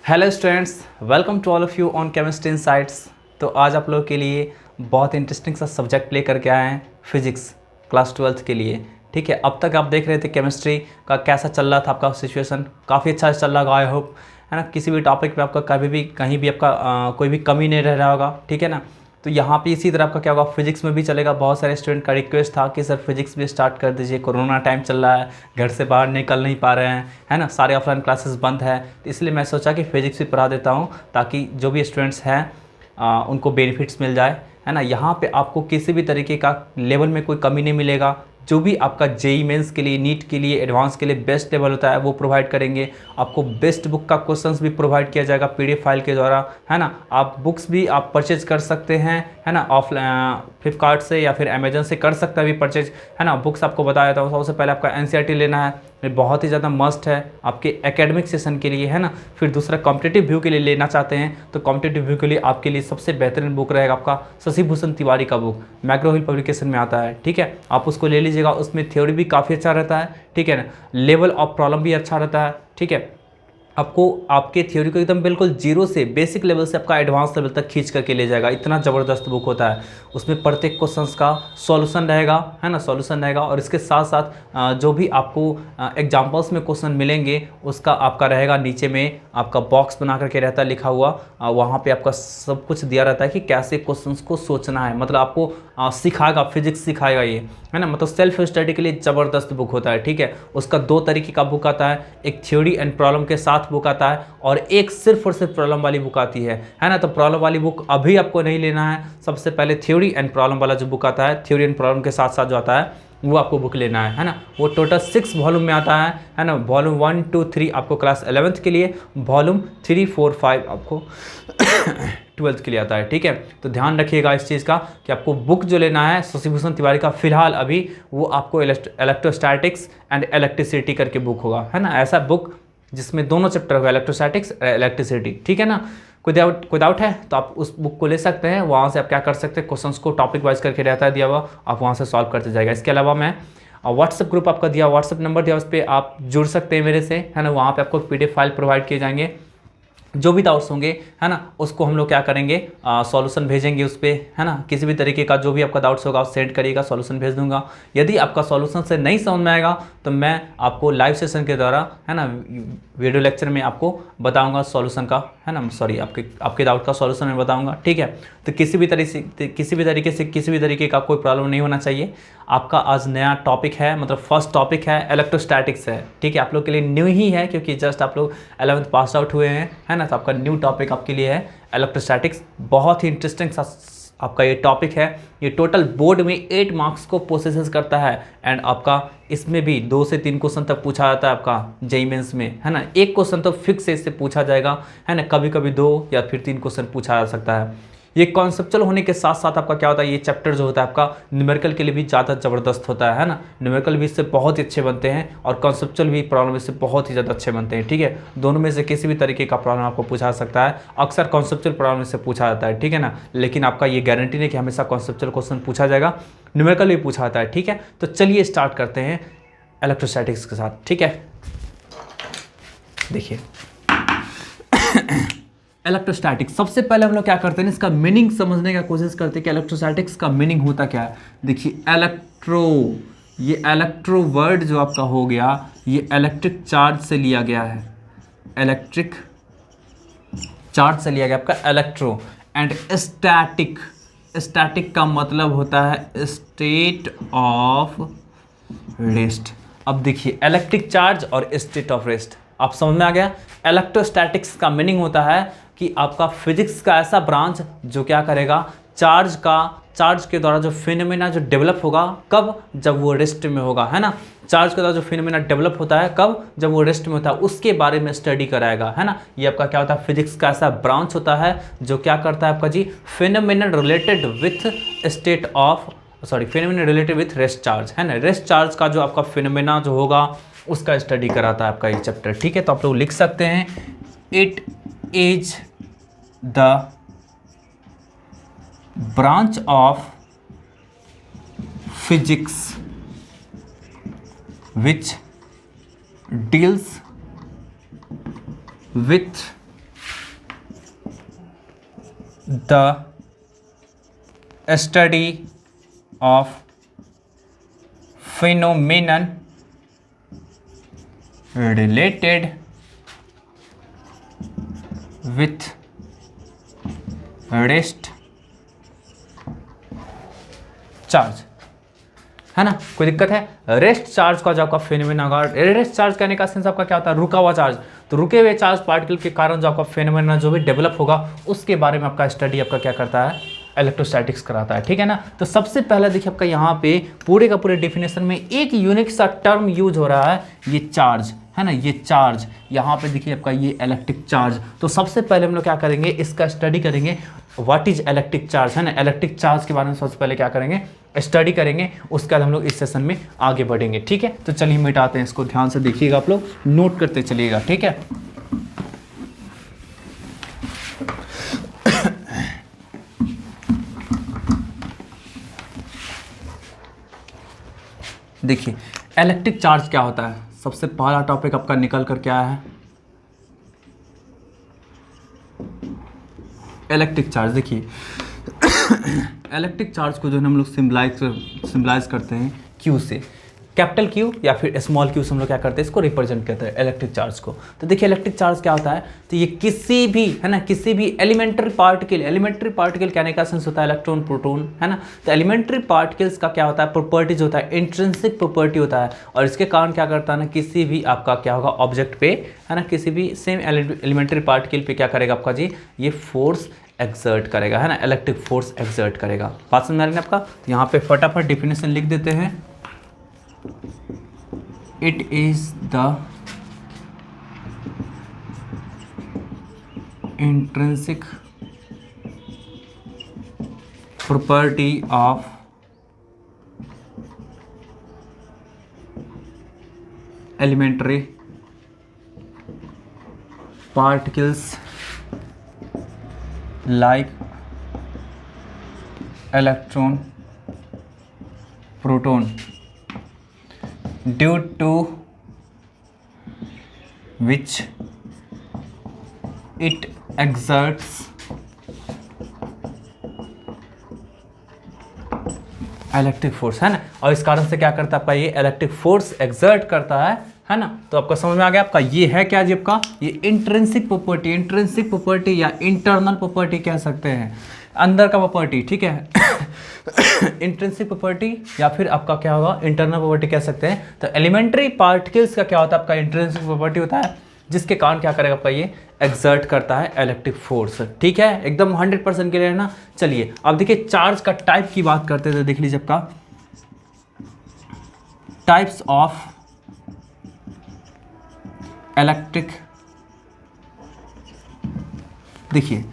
Hello students, welcome to all of you on chemistry insights. तो आज आप लोगों के लिए बहुत इंटरेस्टिंग सा सब्जेक्ट प्ले करके आए हैं, फिजिक्स क्लास 12th के लिए। ठीक है, अब तक आप देख रहे थे केमिस्ट्री का कैसा चल रहा था, आपका सिचुएशन काफ़ी अच्छा चल रहा होगा आई होप, है ना। किसी भी टॉपिक पे आपका कभी भी कहीं भी आपका कोई भी कमी नहीं रह रहा होगा, ठीक है ना। तो यहाँ पे इसी तरह आपका क्या होगा, फिजिक्स में भी चलेगा। बहुत सारे स्टूडेंट का रिक्वेस्ट था कि सर फिजिक्स भी स्टार्ट कर दीजिए, कोरोना टाइम चल रहा है, घर से बाहर निकल नहीं पा रहे हैं, है ना, सारे ऑफलाइन क्लासेस बंद है। तो इसलिए मैं सोचा कि फिजिक्स भी पढ़ा देता हूँ ताकि जो भी स्टूडेंट्स हैं उनको बेनिफिट्स मिल जाए, है ना। यहाँ पे आपको किसी भी तरीके का लेवल में कोई कमी नहीं मिलेगा। जो भी आपका जेई मेंस के लिए, नीट के लिए, एडवांस के लिए बेस्ट लेवल होता है वो प्रोवाइड करेंगे। आपको बेस्ट बुक का क्वेश्चंस भी प्रोवाइड किया जाएगा पीडीएफ फाइल के द्वारा, है ना। आप बुक्स भी आप परचेज कर सकते हैं, है ना, ऑफलाइन फ्लिपकार्ट से या फिर अमेजन से कर सकते हैं भी परचेज, है ना। बुक्स आपको बताया था, सबसे पहले आपका एनसीईआरटी लेना है, ये बहुत ही ज़्यादा मस्ट है आपके एकेडमिक सेशन के लिए, है ना। फिर दूसरा कॉम्पिटिटिव व्यू के लिए लेना चाहते हैं तो कॉम्पिटिटिव व्यू के लिए आपके लिए सबसे बेहतरीन बुक रहेगा आपका शशि भूषण तिवारी का बुक, मैग्रो हिल पब्लिकेशन में आता है, ठीक है। आप उसको ले लीजिएगा, उसमें थ्योरी भी काफ़ी अच्छा रहता है, ठीक है ना। लेवल ऑफ प्रॉब्लम भी अच्छा रहता है, ठीक है। आपको आपके थ्योरी को एकदम बिल्कुल जीरो से बेसिक लेवल से आपका एडवांस लेवल तक खींच करके ले जाएगा। इतना ज़बरदस्त बुक होता है। उसमें प्रत्येक क्वेश्चंस का सॉल्यूशन रहेगा, है ना, सॉल्यूशन रहेगा। और इसके साथ साथ जो भी आपको एग्जांपल्स में क्वेश्चन मिलेंगे उसका आपका रहेगा नीचे में आपका बॉक्स बना करके रहता है लिखा हुआ, वहाँ पे आपका सब कुछ दिया रहता है कि कैसे क्वेश्चंस को सोचना है। मतलब आपको सिखाएगा, फिजिक्स सिखाएगा ये, है ना। मतलब सेल्फ स्टडी के लिए ज़बरदस्त बुक होता है, ठीक है। उसका दो तरीके का बुक आता है, एक थ्योरी एंड प्रॉब्लम के साथ बुक आता है और एक सिर्फ और सिर्फ प्रॉब्लम वाली बुक आती है ना। तो प्रॉब्लम वाली बुक अभी आपको नहीं लेना है, सबसे पहले थ्योरी एंड प्रॉब्लम वाला जो बुक आता है, थ्योरी एंड प्रॉब्लम के साथ साथ जो आता है वो आपको बुक लेना है ना। वो टोटल 6 वॉल्यूम में आता है ना। वॉल्यूम 1, 2, 3 आपको क्लास 11th के लिए, वॉल्यूम 3, 4, 5 आपको 12th के लिए आता है, ठीक है। तो ध्यान रखिएगा इस चीज़ का कि आपको बुक जो लेना है शशि भूषण तिवारी का, फिलहाल अभी वो आपको इलेक्ट्रोस्टैटिक्स एंड इलेक्ट्रिसिटी करके बुक होगा, है ना। ऐसा बुक जिसमें दोनों चैप्टर होगा, इलेक्ट्रोस्टैटिक्स इलेक्ट्रिसिटी, ठीक है ना। कोई डाउट है तो आप उस बुक को ले सकते हैं। वहाँ से आप क्या कर सकते हैं, क्वेश्चंस को टॉपिक वाइज करके रहता है दिया हुआ, आप वहाँ से सॉल्व करते जाएगा। इसके अलावा मैं व्हाट्सएप ग्रुप आपका दिया, व्हाट्सएप नंबर दिया, उस पर आप जुड़ सकते हैं मेरे से, है ना। वहाँ पे आपको पीडीएफ फाइल प्रोवाइड किए जाएंगे, जो भी डाउट्स होंगे, है ना, उसको हम लोग क्या करेंगे, सॉल्यूशन भेजेंगे उस पर, है ना। किसी भी तरीके का जो भी आपका डाउट्स होगा आप सेंड करिएगा, सॉल्यूशन भेज दूंगा। यदि आपका सॉल्यूशन से नहीं समझ में आएगा तो मैं आपको लाइव सेशन के द्वारा, है ना, वीडियो लेक्चर में आपको बताऊंगा सॉल्यूशन का, है ना, सॉरी आपके डाउट का सॉल्यूशन मैं बताऊंगा, ठीक है। तो किसी भी तरीके का कोई प्रॉब्लम नहीं होना चाहिए। आपका आज नया टॉपिक है, मतलब फर्स्ट टॉपिक है इलेक्ट्रोस्टैटिक्स है, ठीक है। आप लोग के लिए न्यू ही है क्योंकि जस्ट आप लोग 11th पास आउट हुए हैं, है ना। तो आपका न्यू टॉपिक आपके लिए है इलेक्ट्रोस्टैटिक्स। बहुत ही इंटरेस्टिंग सा आपका ये टॉपिक है। ये टोटल बोर्ड में 8 मार्क्स को प्रोसेस करता है एंड आपका इसमें भी 2 से 3 क्वेश्चन तक पूछा जाता है आपका जेईई मेंस में, है ना। एक क्वेश्चन तो फिक्स इससे पूछा जाएगा, है ना। कभी कभी 2 या फिर 3 क्वेश्चन पूछा जा सकता है। ये कॉन्सेप्चुअल होने के साथ साथ आपका क्या होता है, ये चैप्टर जो होता है आपका न्यूमेरिकल के लिए भी ज़्यादा ज़बरदस्त होता है ना। न्यूमेरिकल भी इससे बहुत ही अच्छे बनते हैं और कॉन्सेप्चुअल भी प्रॉब्लम इससे बहुत ही ज़्यादा अच्छे बनते हैं, ठीक है। दोनों में से किसी भी तरीके का प्रॉब्लम आपको पूछा सकता है। अक्सर कॉन्सेप्चुअल प्रॉब्लम इससे पूछा जाता है, ठीक है ना। लेकिन आपका ये गारंटी नहीं कि हमेशा कॉन्सेप्चुअल क्वेश्चन पूछा जाएगा, न्यूमेरिकल भी पूछा जाता है, ठीक है। तो चलिए स्टार्ट करते हैं इलेक्ट्रोस्टैटिक्स के साथ, ठीक है। देखिए इलेक्ट्रोस्टैटिक्स, सबसे पहले हम लोग क्या करते हैं, इसका मीनिंग समझने का कोशिश करते हैं कि इलेक्ट्रोस्टैटिक्स का मीनिंग होता क्या है। देखिए ये इलेक्ट्रो वर्ड जो आपका हो गया, ये इलेक्ट्रिक चार्ज से लिया गया है, इलेक्ट्रिक चार्ज से लिया गया आपका इलेक्ट्रो। एंड स्टैटिक का मतलब होता है स्टेट ऑफ रेस्ट। अब देखिए इलेक्ट्रिक चार्ज और स्टेट ऑफ रेस्ट आप समझ में आ गया। इलेक्ट्रोस्टैटिक्स का मीनिंग होता है कि आपका फिजिक्स का ऐसा ब्रांच जो क्या करेगा, चार्ज के द्वारा जो फिनोमेना जो डेवलप होगा, कब, जब वो रेस्ट में होगा, है ना। चार्ज के द्वारा जो फिनोमेना डेवलप होता है कब, जब वो रेस्ट में होता है, उसके बारे में स्टडी कराएगा, है ना। ये आपका क्या होता है, फिजिक्स का ऐसा ब्रांच होता है जो क्या करता है आपका जी, phenomena related with rest charge, है ना। रेस्ट चार्ज का जो आपका फिनोमेना जो होगा उसका स्टडी कराता है आपका ये चैप्टर, ठीक है। तो आप लोग लिख सकते हैं, it is the branch of physics which deals with the study of phenomenon related with rest charge, है ना। कोई दिक्कत है? रेस्ट चार्ज का जो आपका फेनोमेना होगा, रेस्ट चार्ज कहने का सेंस आपका क्या होता है? रुका हुआ चार्ज। तो रुके हुए चार्ज पार्टिकल के कारण जो आपका फेनोमेना जो भी डेवलप होगा उसके बारे में आपका स्टडी आपका क्या करता है? इलेक्ट्रोस्टैटिक्स कराता है, ठीक है ना। तो सबसे पहले देखिए आपका यहाँ पे पूरे का पूरे डिफिनेशन में एक यूनिक सा टर्म यूज हो रहा है, ये चार्ज, है ना। ये चार्ज यहाँ पे देखिए आपका ये इलेक्ट्रिक चार्ज। तो सबसे पहले हम लोग क्या करेंगे? इसका स्टडी करेंगे, व्हाट इज इलेक्ट्रिक चार्ज, है ना। इलेक्ट्रिक चार्ज के बारे में सबसे पहले क्या करेंगे? स्टडी करेंगे। उसके बाद हम लोग इस सेशन में आगे बढ़ेंगे, ठीक है। तो चलिए मिटाते हैं इसको, ध्यान से देखिएगा, आप लोग नोट करते चलिएगा, ठीक है। देखिए इलेक्ट्रिक चार्ज क्या होता है? सबसे पहला टॉपिक आपका निकल कर क्या है? Electric charge. देखिए इलेक्ट्रिक चार्ज को जो है हम लोग सिम्बलाइज करते हैं क्यू से, कैपिटल क्यू या फिर स्मॉल क्यू से हम लोग क्या करते हैं? इसको रिप्रेजेंट करते हैं इलेक्ट्रिक चार्ज को। तो देखिए इलेक्ट्रिक चार्ज क्या होता है? तो ये किसी भी, है ना, किसी भी एलिमेंट्री पार्टिकल कहने का सेंस होता है इलेक्ट्रॉन प्रोटॉन, है ना। तो एलिमेंट्री पार्टिकल्स का क्या होता है? प्रॉपर्टीज होता है, इंट्रिंसिक प्रॉपर्टी होता है। और इसके कारण क्या करता है ना, किसी भी आपका क्या होगा ऑब्जेक्ट पे, है ना, किसी भी सेम एलिमेंट्री पार्टिकल पे क्या करेगा आपका जी? ये फोर्स एक्सर्ट करेगा, है ना, इलेक्ट्रिक फोर्स एक्सर्ट करेगा। बात समझ में आ रही है आपका? तो यहाँ पे फटाफट डिफिनेशन लिख देते हैं। It is the intrinsic property of elementary particles like electron, proton, due to which it exerts electric force, है ना। और इस कारण से क्या करता है? ये इलेक्ट्रिक फोर्स एक्सर्ट करता है ना। तो आपको समझ में आ गया? आपका ये है क्या जी? आपका ये इंट्रिंसिक प्रॉपर्टी या इंटरनल प्रॉपर्टी कह सकते हैं, अंदर का प्रॉपर्टी, ठीक है। इंट्रिंसिक प्रॉपर्टी या फिर आपका क्या होगा? इंटरनल प्रॉपर्टी कह सकते हैं। तो एलिमेंट्री पार्टिकल्स का क्या होता है? आपका इंट्रिंसिक प्रॉपर्टी होता है, जिसके कारण क्या करेगा आपका? ये एक्सर्ट करता है इलेक्ट्रिक फोर्स, ठीक है। एकदम 100% क्लियर है ना। चलिए अब देखिए चार्ज का टाइप की बात करते थे, देख लीजिए आपका टाइप्स ऑफ इलेक्ट्रिक, देखिए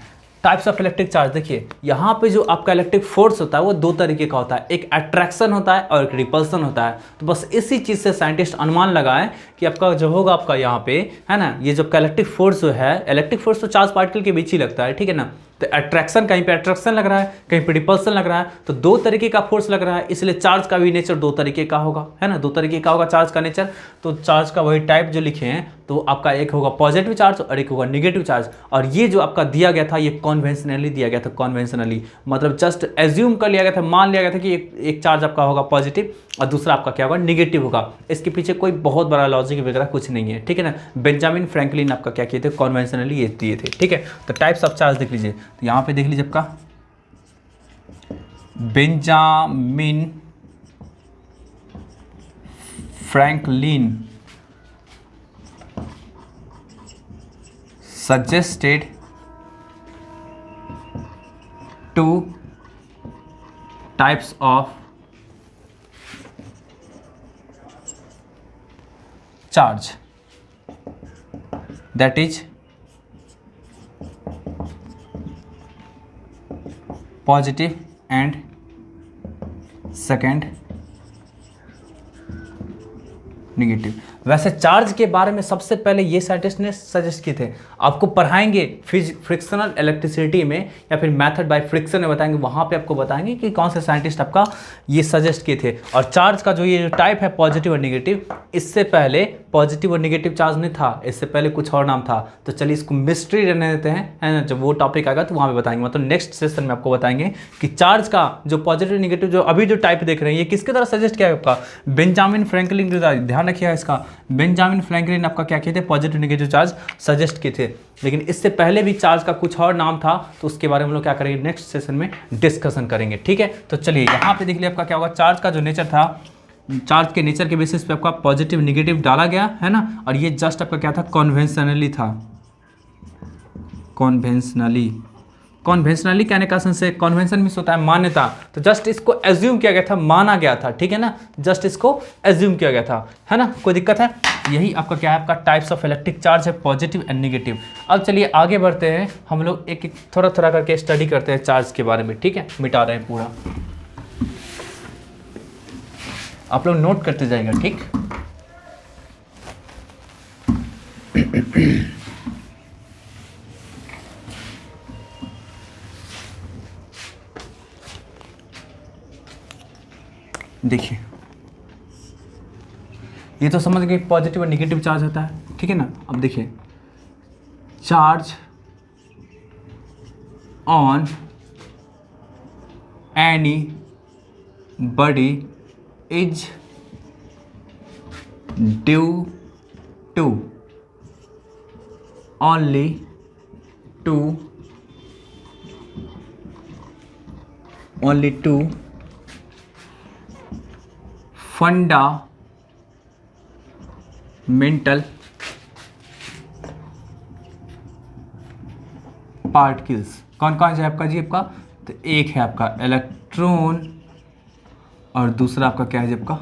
टाइप्स ऑफ इलेक्ट्रिक चार्ज। देखिए यहाँ पे जो आपका इलेक्ट्रिक फोर्स होता है वो दो तरीके का होता है, एक अट्रैक्शन होता है और एक रिपल्सन होता है। तो बस इसी चीज़ से साइंटिस्ट अनुमान लगाए कि आपका जो होगा आपका यहाँ पे, है ना, ये जो इलेक्ट्रिक फोर्स जो है, इलेक्ट्रिक फोर्स तो चार्ज पार्टिकल के बीच ही लगता है, ठीक है ना। तो अट्रैक्शन, कहीं पे अट्रैक्शन लग रहा है, कहीं पे रिपल्सन लग रहा है, तो दो तरीके का फोर्स लग रहा है, इसलिए चार्ज का भी नेचर दो तरीके का होगा, है ना। दो तरीके का होगा चार्ज का नेचर। तो चार्ज का वही टाइप जो लिखे हैं, तो आपका एक होगा पॉजिटिव चार्ज और एक होगा निगेटिव चार्ज। और ये जो आपका दिया गया था ये कॉन्वेंशनली दिया गया था, कॉन्वेंशनली मतलब जस्ट एज्यूम कर लिया गया था, मान लिया गया था कि एक चार्ज आपका होगा पॉजिटिव और दूसरा आपका क्या होगा? निगेटिव होगा। इसके पीछे कोई बहुत बड़ा लॉजिक वगैरह कुछ नहीं है, ठीक है ना। बेंजामिन फ्रैंकलिन आपका क्या किए थे? कॉन्वेंशनली ये दिए थे, ठीक है। तो टाइप्स ऑफ चार्ज देख लीजिए, तो यहाँ पे देख लीजिए आपका Benjamin Franklin suggested two types of charge, that is positive and second negative. वैसे चार्ज के बारे में सबसे पहले ये साइंटिस्ट ने सजेस्ट किए थे। आपको पढ़ाएंगे फ्रिक्शनल इलेक्ट्रिसिटी में या फिर मेथड बाय फ्रिक्शन में बताएंगे, वहाँ पे आपको बताएंगे कि कौन से साइंटिस्ट आपका ये सजेस्ट किए थे। और चार्ज का जो ये टाइप है पॉजिटिव और निगेटिव, इससे पहले पॉजिटिव और निगेटिव चार्ज नहीं था, इससे पहले कुछ और नाम था। तो चलिए इसको मिस्ट्री रहने देते हैं, है ना। जब वो टॉपिक आएगा तो वहाँ पे बताएंगे, मतलब नेक्स्ट सेशन में आपको बताएंगे कि चार्ज का जो पॉजिटिव निगेटिव जो अभी जो टाइप देख रहे हैं ये किसके द्वारा सजेस्ट किया है आपका, बेंजामिन फ्रैंकलिन के द्वारा। ध्यान रखिएगा इसका, बेंजामिन फ्रैंकलिन आपका क्या किए थे, पॉजिटिव निगेटिव चार्ज सजेस्ट किए थे। लेकिन इससे पहले भी चार्ज का कुछ और नाम था, तो उसके बारे में हम लोग क्या करेंगे नेक्स्ट सेशन में डिस्कशन करेंगे, ठीक है। तो चलिए यहाँ पे देख लिया आपका क्या होगा, चार्ज का जो नेचर था, चार्ज के नेचर के बेसिस पे आपका पॉजिटिव निगेटिव डाला गया, है ना। और ये जस्ट आपका क्या था, कॉन्वेंशनली था, कॉन्वेंशनली कहने का सेंस है, कॉन्वेंशन मीन्स होता है मान्यता, तो जस्ट इसको एज्यूम किया गया था, माना गया था, ठीक है ना, जस्ट इसको एज्यूम किया गया था, है ना। कोई दिक्कत है? यही आपका क्या है, आपका टाइप्स ऑफ इलेक्ट्रिक चार्ज है, पॉजिटिव एंड नेगेटिव। अब चलिए आगे बढ़ते हैं, हम लोग एक एक थोड़ा थोड़ा करके स्टडी करते हैं चार्ज के बारे में, ठीक है। मिटा रहे हैं पूरा, आप लोग नोट करते जाएगा, ठीक। देखिए ये तो समझ गए पॉजिटिव और निगेटिव चार्ज होता है, ठीक है ना। अब देखिए charge on any body is due to only two fundamental particles. कौन कौन है आपका जी, आपका तो एक है आपका इलेक्ट्रॉन और दूसरा आपका क्या है जी, आपका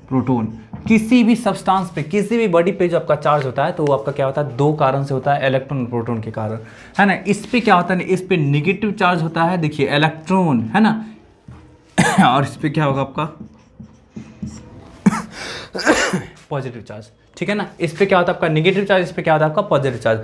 प्रोटॉन। किसी भी सब्सटेंस पे, किसी भी बॉडी पे जो आपका चार्ज होता है तो वो आपका क्या होता है, दो कारण से होता है, इलेक्ट्रॉन और प्रोटॉन के कारण, है ना। इस पे क्या होता है, इस पे निगेटिव चार्ज होता है, देखिए इलेक्ट्रॉन, है ना। और इस पे क्या होगा आपका पॉजिटिव चार्ज, ठीक है ना। इस पे क्या होता है आपका निगेटिव चार्ज, इस पे क्या होता है आपका पॉजिटिव चार्ज।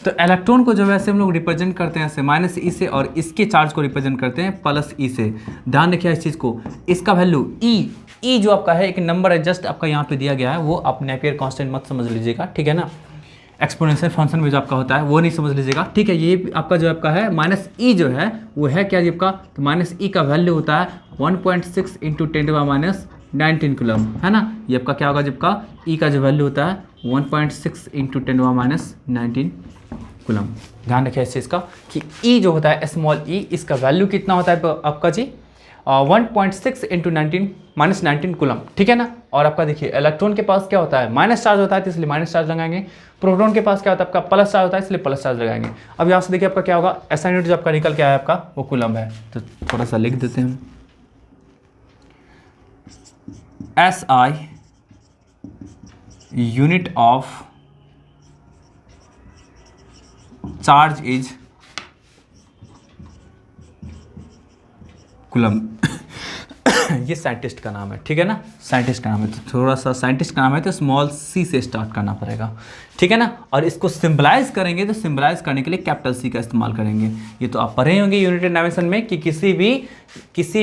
तो इलेक्ट्रॉन को जो वैसे हम लोग रिप्रेजेंट करते हैं ऐसे माइनस ई से, और इसके चार्ज को रिप्रेजेंट करते हैं प्लस ई से। ध्यान रखिए इस चीज़ को, इसका वैल्यू ई जो आपका है एक नंबर है, जस्ट आपका यहाँ पे दिया गया है, वो आप नेपियर कांस्टेंट मत समझ लीजिएगा, ठीक है ना। एक्सपोनेंशियल फंक्शन में जो आपका होता है वो नहीं समझ लीजिएगा, ठीक है। ये आपका जो आपका है माइनस ई जो है वो है क्या जी आपका, तो माइनस ई का वैल्यू होता है 1.6 इंटू 10⁻⁹ कूलम, है ना। ये आपका क्या होगा जब का ई का जो वैल्यू होता है 1.6 इंटू 10⁻⁹ कूलम। ध्यान रखिए इस चीज़ का कि ई जो होता है स्मॉल ई, इसका वैल्यू कितना होता है आपका जी 1.6 इंटू 19 कूलम, ठीक है ना। और आपका देखिए इलेक्ट्रॉन के पास क्या होता है, माइनस चार्ज होता है तो इसलिए माइनस चार्ज लगाएंगे। प्रोटॉन के पास क्या होता है आपका प्लस चार्ज होता है, इसलिए प्लस चार्ज लगाएंगे। अब यहाँ से देखिए आपका क्या होगा, ऐसा यूनिट जो आपका निकल के आया आपका वो कूलम है, तो थोड़ा सा लिख देते हैं हम। SI unit of charge is coulomb. ये साइंटिस्ट का नाम है, ठीक है ना, साइंटिस्ट का नाम है। तो थोड़ा सा साइंटिस्ट का नाम है तो स्मॉल सी से स्टार्ट करना पड़ेगा, ठीक है ना। और इसको सिंबलाइज करेंगे तो सिंबलाइज करने के लिए कैपिटल सी का इस्तेमाल करेंगे। ये तो आप पढ़े होंगे यूनिट डायमेंशन में कि किसी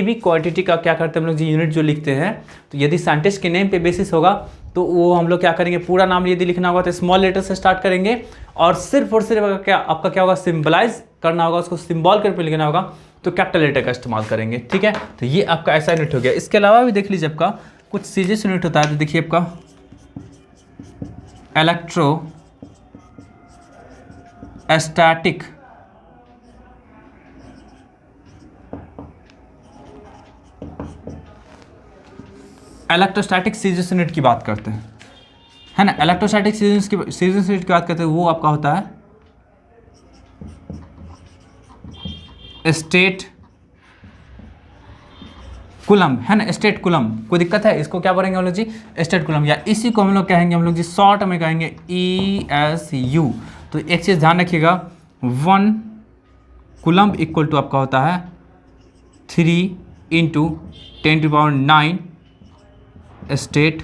भी क्वांटिटी का क्या करते हैं हम लोग जी, यूनिट जो लिखते हैं, तो यदि साइंटिस्ट के नेम पे बेसिस होगा तो वो हम लोग क्या करेंगे, पूरा नाम यदि लिखना होगा तो स्मॉल लेटर से स्टार्ट करेंगे, और सिर्फ आपका क्या होगा, सिंबलाइज करना होगा, उसको सिंबल के पे लिखना होगा तो कैपिटल लेटर का इस्तेमाल करेंगे, ठीक है। तो ये आपका ऐसा यूनिट हो गया। इसके अलावा भी देख लीजिए आपका कुछ सीरियस यूनिट होता है, तो देखिए आपका इलेक्ट्रोस्टैटिक सीरियस यूनिट की बात करते हैं, है ना। इलेक्ट्रोस्टैटिक सीरियस यूनिट की बात करते हैं, वो आपका होता है स्टेट कूलम, है ना, स्टेट कूलम। कोई दिक्कत है, इसको क्या बोलेंगे हम लोग जी, स्टेट कूलम, या इसी को हम लोग कहेंगे हम लोग जी शॉर्ट में कहेंगे ESU। तो एक चीज़ ध्यान रखिएगा, 1 कूलम इक्वल टू आपका होता है 3 इंटू 10⁹ स्टेट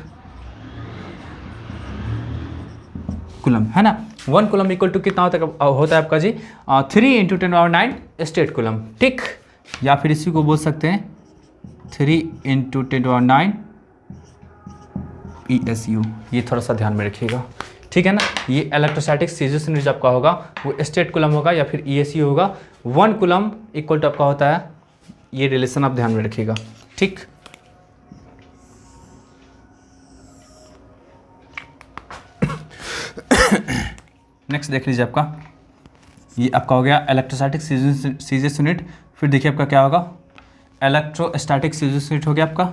कूलम, है ना। 1 कूलम इक्वल टू कितना होता है आपका जी 3 × 10⁹ स्टेट कूलम, ठीक। या फिर इसी को बोल सकते हैं 3 × 10⁹ ESU। ये थोड़ा सा ध्यान में रखिएगा, ठीक है ना। ये इलेक्ट्रोस्टैटिक सीरीज यूनिट आपका होगा वो स्टेट कूलम होगा या फिर ESU होगा। 1 कूलम इक्वल टू आपका होता है, ये रिलेशन आप ध्यान में रखिएगा, ठीक। नेक्स्ट देख लीजिए आपका, ये आपका हो गया इलेक्ट्रोस्टैटिक सीरीज यूनिट। फिर देखिए आपका क्या होगा, इलेक्ट्रोस्टैटिक सीरीज यूनिट हो गया आपका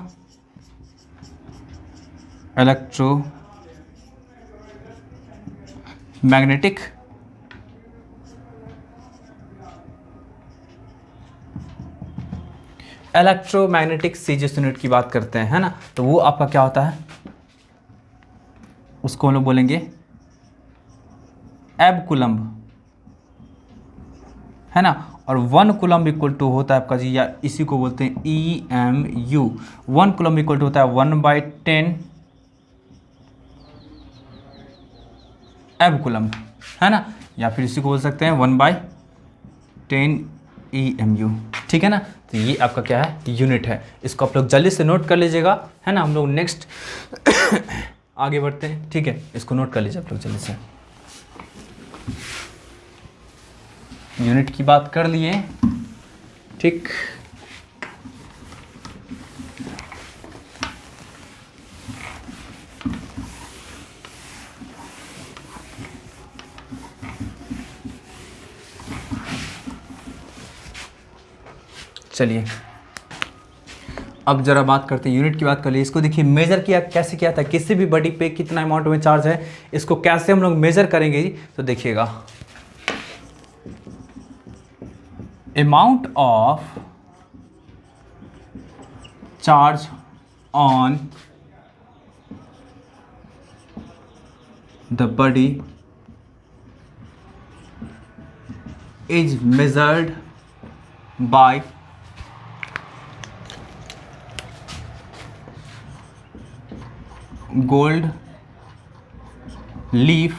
इलेक्ट्रोमैग्नेटिक सीरीज यूनिट की बात करते हैं, है ना। तो वो आपका क्या होता है, उसको हम लोग बोलेंगे एब कूलम, है ना। और 1 कूलम इक्वल टू होता है आपका जी, या इसी को बोलते हैं EMU। 1 कूलम इक्वल टू होता है 1/10 एब कूलम, है ना। या फिर इसी को बोल सकते हैं 1/10 EMU, ठीक है ना। तो ये आपका क्या है, यूनिट है। इसको आप लोग जल्दी से नोट कर लीजिएगा, है ना। हम लोग नेक्स्ट आगे बढ़ते हैं, ठीक है। इसको नोट कर लीजिए आप लोग जल्दी से। यूनिट की बात कर लिए, ठीक। चलिए अब जरा बात करते हैं, यूनिट की बात कर लिए। इसको देखिए मेजर किया कैसे किया था, किसी भी बॉडी पे कितना अमाउंट में चार्ज है, इसको कैसे हम लोग मेजर करेंगे। तो देखिएगा, amount of charge on the body is measured by gold leaf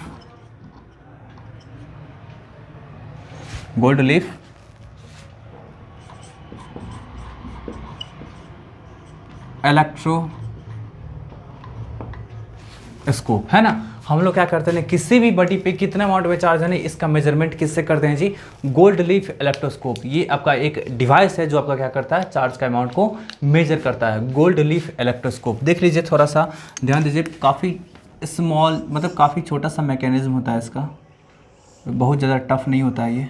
electroscope, है ना। हम लोग क्या करते हैं, किसी भी बॉडी पे कितना अमाउंट में चार्ज है ना, इसका मेजरमेंट किससे करते हैं जी, गोल्ड लीफ इलेक्ट्रोस्कोप। ये आपका एक डिवाइस है जो आपका क्या करता है, चार्ज का अमाउंट को मेजर करता है, गोल्ड लीफ इलेक्ट्रोस्कोप। देख लीजिए, थोड़ा सा ध्यान दीजिए, काफ़ी स्मॉल मतलब काफ़ी छोटा सा मैकेनिज्म होता है इसका, बहुत ज़्यादा टफ नहीं होता है ये।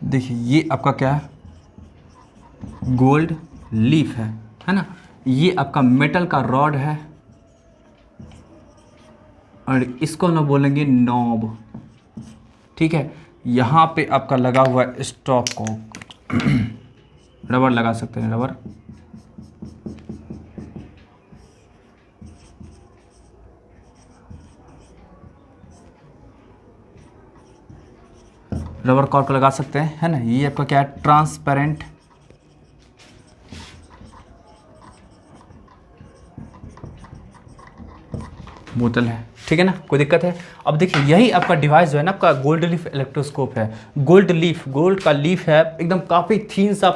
देखिए ये आपका क्या है, गोल्ड लीफ है ना। ये आपका मेटल का रॉड है और इसको ना बोलेंगे नॉब, ठीक है। यहाँ पे आपका लगा हुआ है स्टॉप कॉक, रबर लगा सकते हैं, रबर कॉर्क लगा सकते हैं, है ना। ये आपका क्या है, ट्रांसपेरेंट बोतल है, ठीक है ना, कोई दिक्कत है। अब देखिए यही आपका डिवाइस जो है ना, आपका गोल्ड लीफ इलेक्ट्रोस्कोप है। गोल्ड लीफ, गोल्ड का लीफ है, एकदम काफ़ी थीन सा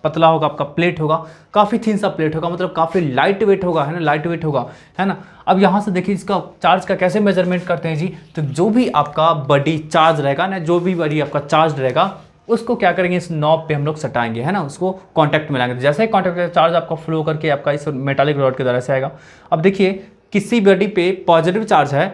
पतला होगा, आपका प्लेट होगा, काफ़ी थीन सा प्लेट होगा, मतलब काफ़ी लाइट वेट होगा, है ना, लाइट वेट होगा, है ना। अब यहाँ से देखिए इसका चार्ज का कैसे मेजरमेंट करते हैं जी, तो जो भी आपका बॉडी चार्ज रहेगा ना, जो भी बॉडी आपका चार्ज रहेगा उसको क्या करेंगे, इस नॉब पे हम लोग सटाएंगे, है ना, उसको कांटेक्ट में लाएंगे। जैसे ही कांटेक्ट चार्ज आपका फ्लो करके आपका इस मेटालिक रॉड के द्वारा से आएगा। अब देखिए किसी बॉडी पे पॉजिटिव चार्ज है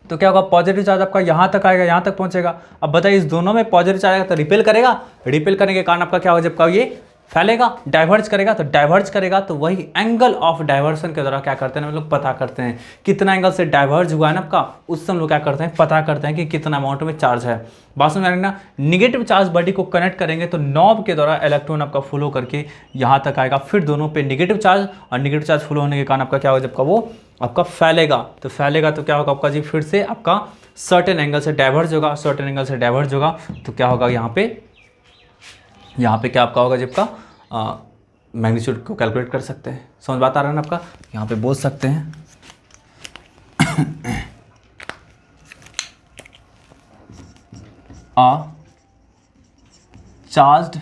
तो क्या होगा, पॉजिटिव चार्ज आपका यहाँ तक आएगा, यहाँ तक पहुँचेगा। अब बताइए इस दोनों में पॉजिटिव चार्ज आएगा तो रिपेल करेगा, रिपेल करने के कारण आपका क्या होगा, जब का ये फैलेगा, डाइवर्ज करेगा, तो डाइवर्ज करेगा तो वही एंगल ऑफ डाइवर्सन के द्वारा क्या करते हैं हम लोग पता करते हैं, कितना एंगल से डाइवर्ज हुआ है ना आपका, उससे हम लोग क्या करते हैं पता करते हैं कि कितना अमाउंट में चार्ज है। बात समझ ना, निगेटिव चार्ज बॉडी को कनेक्ट करेंगे तो नॉब के द्वारा इलेक्ट्रॉन आपका फ्लो करके यहाँ तक आएगा, फिर दोनों पे निगेटिव चार्ज, और निगेटिव चार्ज फ्लो होने के कारण आपका क्या होगा, जब का वो आपका फैलेगा, तो फैलेगा तो क्या होगा आपका जी, फिर से आपका सर्टेन एंगल से डाइवर्ज होगा, सर्टेन एंगल से डाइवर्ज होगा, तो क्या होगा यहाँ पे क्या आपका होगा, जब का मैग्नीट्यूड को कैलकुलेट कर सकते हैं। समझ बात आ रहा है ना आपका, यहाँ पे बोल सकते हैं a charged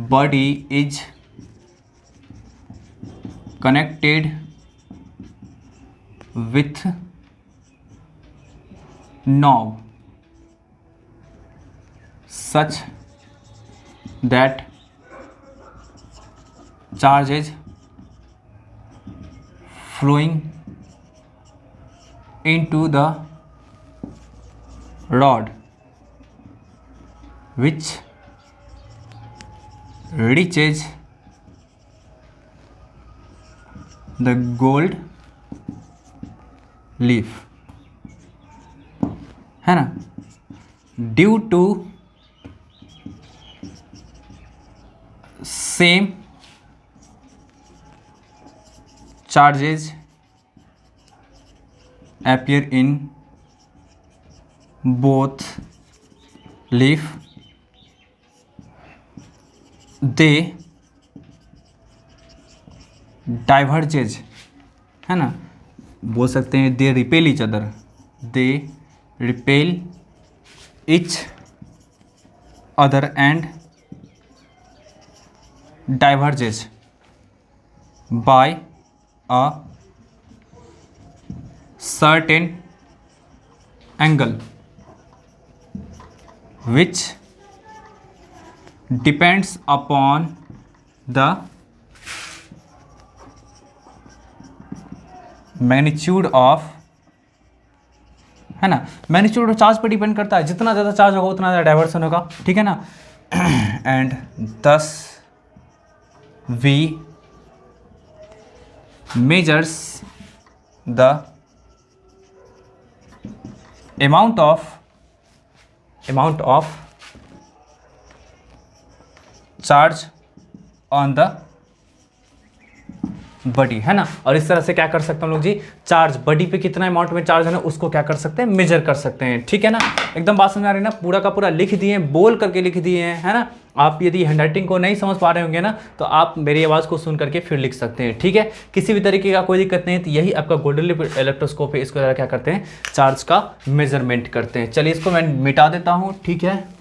body is connected with knob such that charge is flowing into the rod which reaches the gold leaf, है ना, due to same charges appear in both leaf, they diverges, है ना, बोल सकते हैं they repel each other, they repel each other and diverges by a certain angle which depends upon the magnitude of, है ना, magnitude charge पर depend करता है, जितना ज़्यादा चार्ज होगा उतना ज़्यादा डाइवर्सन होगा, ठीक है ना। And thus we measures the amount of charge on the body, है ना। और इस तरह से क्या कर सकते हैं हम लोग जी, चार्ज बॉडी पे कितना अमाउंट में चार्ज है ना, उसको क्या कर सकते हैं, मेजर कर सकते हैं, ठीक है ना। एकदम बात समझ आ रही है ना, पूरा का पूरा लिख दिए, बोल करके लिख दिए हैं, है ना। आप यदि हैंडराइटिंग को नहीं समझ पा रहे होंगे ना, तो आप मेरी आवाज़ को सुन करके फिर लिख सकते हैं, ठीक है। किसी भी तरीके का कोई दिक्कत नहीं है, तो यही आपका गोल्डन लीफ इलेक्ट्रोस्कोप है, इसको क्या करते हैं, चार्ज का मेजरमेंट करते हैं। चलिए इसको मैं मिटा देता हूँ, ठीक है।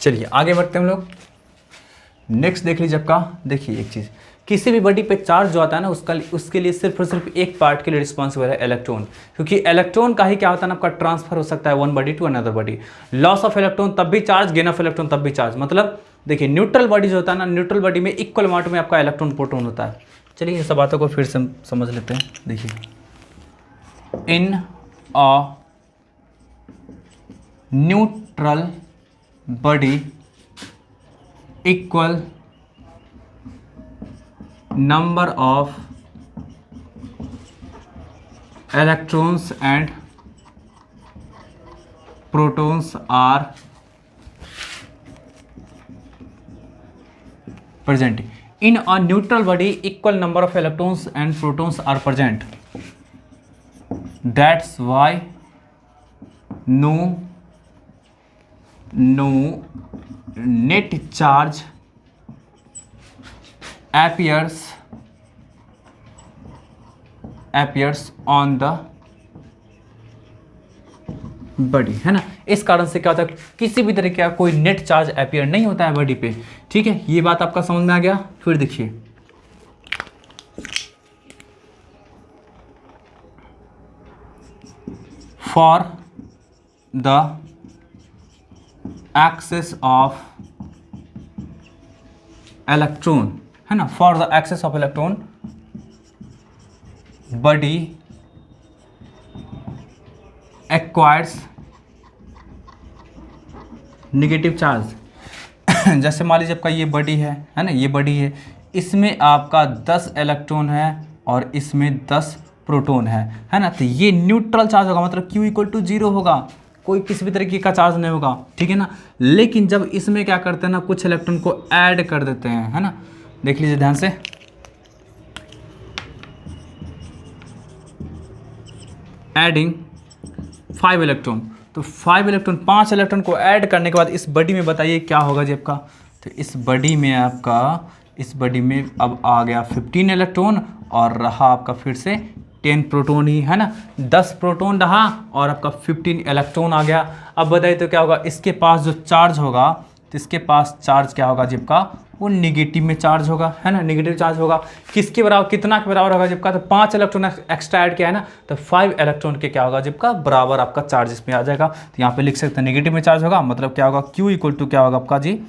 चलिए आगे बढ़ते हैं हम लोग। नेक्स्ट देख लीजिए आपका, देखिए एक चीज़, किसी भी बॉडी पे चार्ज जो आता है ना, उसके लिए सिर्फ और सिर्फ एक पार्ट के लिए रिस्पॉन्सिबल है इलेक्ट्रॉन, क्योंकि इलेक्ट्रॉन का ही क्या होता है ना, आपका ट्रांसफर हो सकता है one body to another body. Loss of electron तब भी चार्ज, गेन ऑफ इलेक्ट्रॉन तब भी चार्ज। मतलब देखिए न्यूट्रल बॉडी जो होता है ना, न्यूट्रल बॉडी में इक्वल अमाउंट में आपका इलेक्ट्रॉन प्रोटॉन होता है। चलिए इन सब बातों को फिर से समझ लेते हैं। देखिए, in a neutral body equal number of electrons and protons are present. In a neutral body, equal number of electrons and protons are present. That's why no net charge appears on the body, है ना। इस कारण से क्या होता है, किसी भी तरीके का कोई नेट चार्ज अपियर नहीं होता है बॉडी पे, ठीक है। ये बात आपका समझ में आ गया। फिर देखिए, for the excess of electron, है ना, for the excess of electron body acquires negative charge. जैसे मान लीजिए आपका ये बॉडी है ना, ये बॉडी है, इसमें आपका 10 इलेक्ट्रॉन है और इसमें 10 प्रोटॉन है ना, तो ये न्यूट्रल चार्ज होगा, मतलब Q इक्वल टू 0 होगा, कोई किसी भी तरीके का चार्ज नहीं होगा, ठीक है ना। लेकिन जब इसमें क्या करते हैं ना, कुछ इलेक्ट्रॉन को ऐड कर देते हैं, है ना, देख लीजिए ध्यान से, एडिंग 5 इलेक्ट्रॉन, तो 5 इलेक्ट्रॉन, 5 इलेक्ट्रॉन को ऐड करने के बाद इस बॉडी में बताइए क्या होगा जी आपका। तो इस बॉडी में आपका, इस बॉडी में अब आ गया 15 इलेक्ट्रॉन और रहा आपका फिर से 10 प्रोटॉन ही, है ना, 10 प्रोटॉन रहा और आपका 15 इलेक्ट्रॉन आ गया। अब बताइए तो क्या होगा, इसके पास जो चार्ज होगा, तो इसके पास चार्ज क्या होगा जिसका, वो निगेटिव में चार्ज होगा, है ना, निगेटिव चार्ज होगा। किसके बराबर, कितना के बराबर होगा जिसका, तो 5 इलेक्ट्रॉन एक्स्ट्रा ऐड किया है ना, तो 5 इलेक्ट्रॉन के क्या होगा जिसका बराबर आपका चार्ज इसमें आ जाएगा। तो यहाँ पे लिख सकते हैं निगेटिव में चार्ज होगा, मतलब क्या होगा, Q इक्वल टू क्या होगा आपका जी,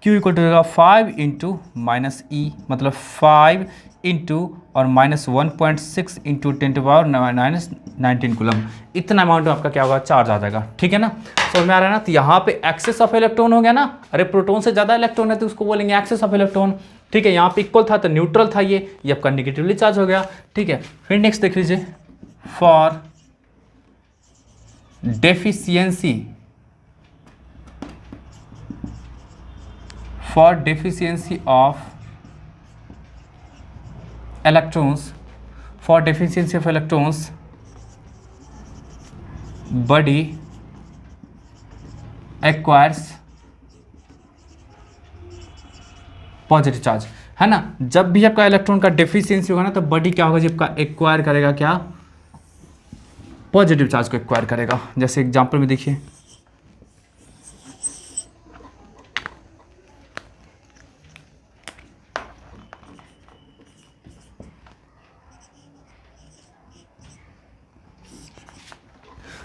Q इक्वल टू होगा 5 इंटू माइनस ई, मतलब 5 इंटू और minus 1.6 into 10 to power minus 19 coulomb, इतना अमाउंट में आपका क्या होगा, चार्ज आ जाएगा, ठीक है ना। समझ में आ रहा है ना। तो यहाँ पे एक्सेस ऑफ इलेक्ट्रॉन हो गया ना, अरे प्रोटॉन से ज़्यादा इलेक्ट्रॉन है तो उसको बोलेंगे एक्सेस ऑफ इलेक्ट्रॉन, ठीक है। यहाँ पे इक्वल था तो न्यूट्रल था, ये आपका निगेटिवली चार्ज हो गया, ठीक है। फिर नेक्स्ट देख लीजिए, for deficiency of electrons, for deficiency of electrons body acquires positive charge, है ना। जब भी आपका इलेक्ट्रॉन का डेफिशिएंसी होगा ना, तो बॉडी क्या होगा जी आपका, एक्वायर करेगा क्या, पॉजिटिव चार्ज को एक्वायर करेगा। जैसे एग्जांपल में देखिए,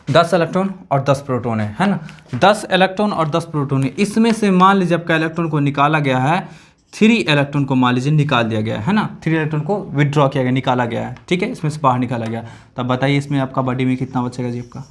दस इलेक्ट्रॉन और 10 प्रोटॉन है ना, 10 इलेक्ट्रॉन और 10 प्रोटॉन है। इसमें से मान लीजिए आपका इलेक्ट्रॉन को निकाला गया है, 3 इलेक्ट्रॉन को मान लीजिए निकाल दिया गया है ना, 3 इलेक्ट्रॉन को विड्रॉ किया गया, निकाला गया है, ठीक है, इसमें से बाहर निकाला गया। तब बताइए इसमें आपका बॉडी में कितना बचेगा जी आपका,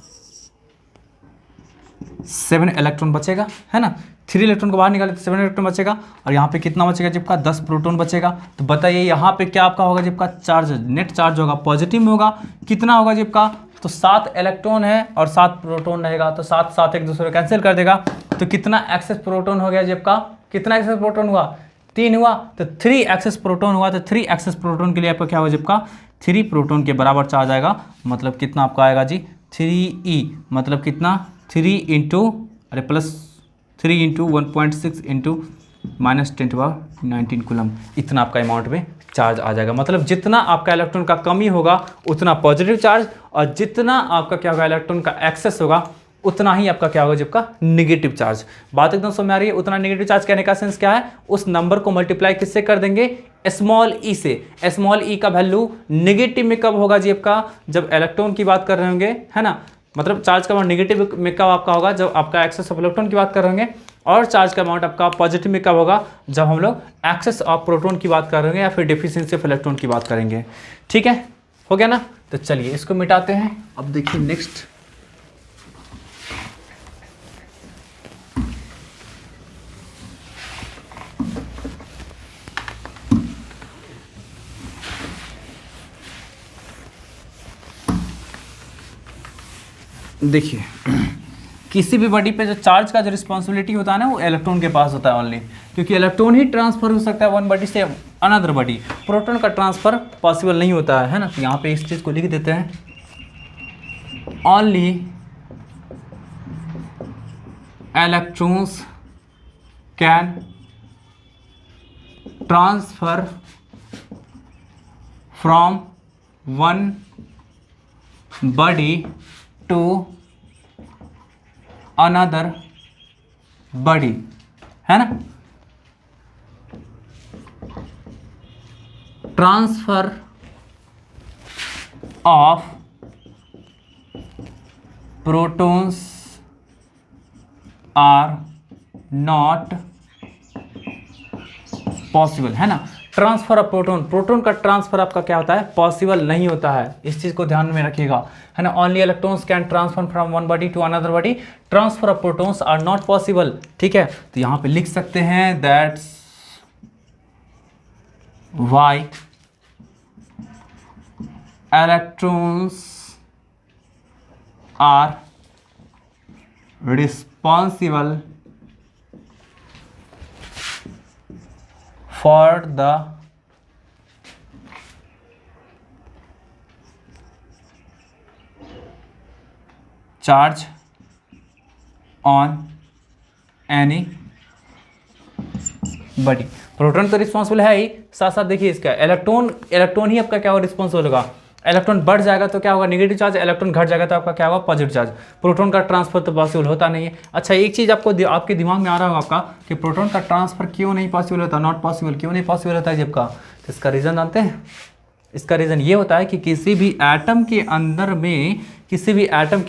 7 इलेक्ट्रॉन बचेगा, है ना। 3 इलेक्ट्रॉन को बाहर निकाले तो 7 इलेक्ट्रॉन बचेगा, और यहाँ पे कितना बचेगा जी आपका, 10 प्रोटॉन बचेगा। तो बताइए यहाँ पे क्या आपका होगा जी आपका, चार्ज, नेट चार्ज होगा, पॉजिटिव में होगा, कितना होगा जी आपका, तो 7 इलेक्ट्रॉन है और 7 प्रोटॉन रहेगा, तो 7 7 एक दूसरे को कैंसिल कर देगा, तो कितना एक्सेस प्रोटॉन हो गया जी आपका, कितना एक्सेस प्रोटॉन हुआ, 3 हुआ, तो 3 एक्सेस प्रोटॉन हुआ, तो 3 एक्सेस प्रोटॉन के लिए आपका क्या होगा जी आपका, 3 प्रोटॉन के बराबर चार्ज आएगा, मतलब कितना आपका आएगा जी 3e, मतलब कितना 3 इंटू, अरे plus 3 into 1.6 into minus 10 to power 19 coulomb, इतना आपका अमाउंट में चार्ज आ जाएगा। मतलब जितना आपका इलेक्ट्रॉन का कमी होगा उतना पॉजिटिव चार्ज, और जितना आपका क्या होगा इलेक्ट्रॉन का एक्सेस होगा उतना ही आपका क्या होगा जबका निगेटिव चार्ज। बात एकदम समझ में आ रही है। उतना निगेटिव चार्ज कहने का सेंस क्या है, उस नंबर को मल्टीप्लाई किससे कर देंगे, स्मॉल ई से। स्मॉल ई का वैल्यू निगेटिव में कब होगा जी आपका, जब इलेक्ट्रॉन की बात कर रहे होंगे, है ना, मतलब चार्ज का अमाउंट निगेटिव में कब आपका होगा, जब आपका एक्सेस ऑफ इलेक्ट्रॉन की बात कर रहे होंगे, और चार्ज का अमाउंट आपका पॉजिटिव में कब होगा, जब हम लोग एक्सेस ऑफ प्रोटॉन की बात करेंगे या फिर डेफिशिएंसी ऑफ इलेक्ट्रॉन की बात करेंगे। ठीक है, हो गया ना। तो चलिए इसको मिटाते हैं। अब देखिए नेक्स्ट, देखिए किसी भी बॉडी पे जो चार्ज का जो रिस्पॉन्सिबिलिटी होता है ना, वो इलेक्ट्रॉन के पास होता है ओनली, क्योंकि इलेक्ट्रॉन ही ट्रांसफर हो सकता है वन बॉडी से अनदर बॉडी, प्रोटॉन का ट्रांसफर पॉसिबल नहीं होता है ना। तो यहाँ पे इस चीज़ को लिख देते हैं, only electrons can transfer from one body to another body, है ना। Transfer of protons are not possible, है ना। ट्रांसफर ऑफ प्रोटॉन, प्रोटॉन का ट्रांसफर आपका क्या होता है, पॉसिबल नहीं होता है, इस चीज को ध्यान में रखिएगा, है ना। Only electrons can transfer from one body to another body, transfer of protons are not possible, ठीक है। तो यहां पे लिख सकते हैं that's why electrons are responsible for the charge on any body. Proton तो रिस्पॉन्सिबल है ही, साथ साथ देखिए इसका इलेक्ट्रॉन ही आपका क्या होगा, रिस्पॉन्सिबल होगा। इलेक्ट्रॉन बढ़ जाएगा तो क्या होगा, नेगेटिव चार्ज, इलेक्ट्रॉन घट जाएगा तो आपका क्या होगा, पॉजिटिव चार्ज। प्रोटॉन का ट्रांसफर तो पॉसिबल होता नहीं है। अच्छा, एक चीज़ आपके दिमाग में आ रहा होगा आपका कि प्रोटॉन का ट्रांसफर क्यों नहीं पॉसिबल होता, नॉट पॉसिबल, क्यों नहीं पॉसिबल होता है जबका। तो इसका रीज़न जानते हैं, इसका रीज़न ये होता है कि किसी भी एटम के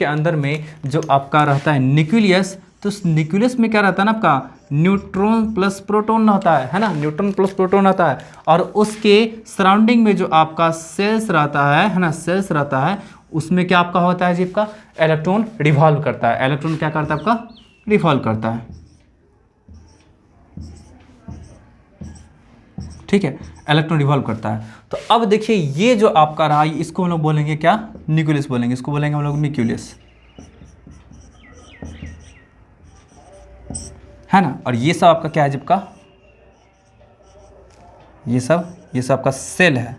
अंदर में जो आपका रहता है न्यूक्लियस, तो उस न्यूक्लियस में क्या रहता है ना आपका, न्यूट्रॉन प्लस प्रोटॉन होता है ना, न्यूट्रॉन प्लस प्रोटॉन होता है। और उसके सराउंडिंग में जो आपका सेल्स रहता है ना, सेल्स रहता है, उसमें क्या आपका होता है जी, आपका इलेक्ट्रॉन रिवॉल्व करता है। इलेक्ट्रॉन क्या करता है आपका, रिवॉल्व करता है, ठीक है, इलेक्ट्रॉन रिवॉल्व करता है। तो अब देखिए ये जो आपका रहा, इसको हम लोग बोलेंगे क्या, न्यूक्लियस बोलेंगे, इसको बोलेंगे हम लोग न्यूक्लियस, है ना। और ये सब आपका क्या है जब का, ये सब आपका सेल है,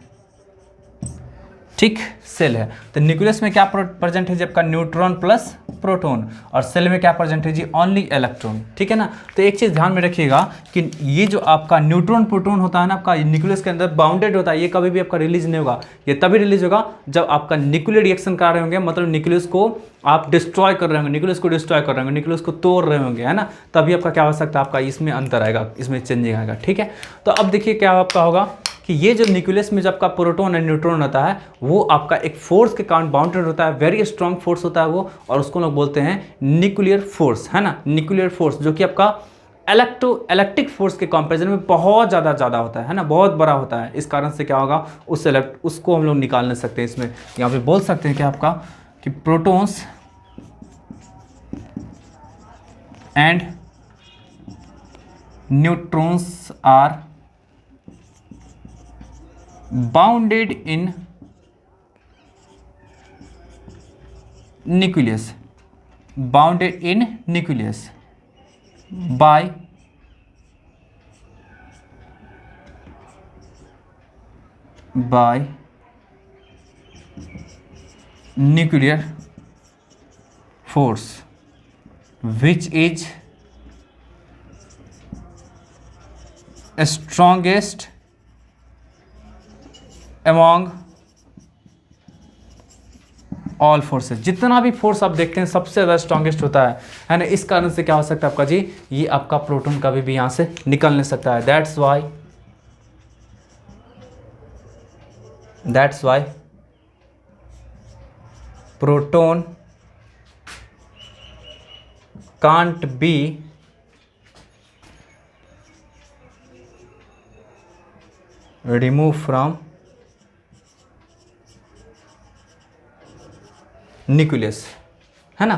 ठीक, सेल है। तो न्यूक्लियस में क्या प्रेजेंट है जब का, न्यूट्रॉन प्लस प्रोटॉन, और सेल में क्या प्रेजेंट है जी, ओनली इलेक्ट्रॉन, ठीक है ना। तो एक चीज़ ध्यान में रखिएगा कि ये जो आपका न्यूट्रॉन प्रोटॉन होता है ना आपका न्यूक्लियस के अंदर बाउंडेड होता है, ये कभी भी आपका रिलीज नहीं होगा। ये तभी रिलीज होगा जब आपका न्यूक्लियर रिएक्शन कर रहे होंगे, मतलब न्यूक्लियस को आप डिस्ट्रॉय कर रहे होंगे, न्यूक्लियस को डिस्ट्रॉय कर रहे होंगे, न्यूक्लियस को तोड़ रहे होंगे, है ना, तभी आपका क्या हो सकता है, आपका इसमें अंतर आएगा, इसमें चेंजिंग आएगा, ठीक है। तो अब देखिए क्या आपका होगा कि ये जो न्यूक्लियस में जो आपका प्रोटॉन और न्यूट्रॉन होता है, वो आपका एक फोर्स के कारण बाउंडेड होता है, वेरी स्ट्रांग फोर्स होता है वो, और उसको लोग बोलते हैं न्यूक्लियर फोर्स, है ना, न्यूक्लियर फोर्स, जो कि आपका इलेक्ट्रिक फोर्स के कंपैरिजन में बहुत ज़्यादा होता है ना, बहुत बड़ा होता है। इस कारण से क्या होगा, उसको हम लोग निकाल नहीं सकते। इसमें यहाँ पे बोल सकते हैं कि आपका कि protons and neutrons are bounded in nucleus, bounded in nucleus by nuclear force, which is strongest among all forces. जितना भी फोर्स आप देखते हैं सबसे ज़्यादा स्ट्रॉन्गेस्ट होता है ना। इस कारण से क्या हो सकता है आपका जी, ये आपका प्रोटॉन कभी भी यहाँ से निकल नहीं सकता है। That's why proton can't be remove from nucleus, है ना।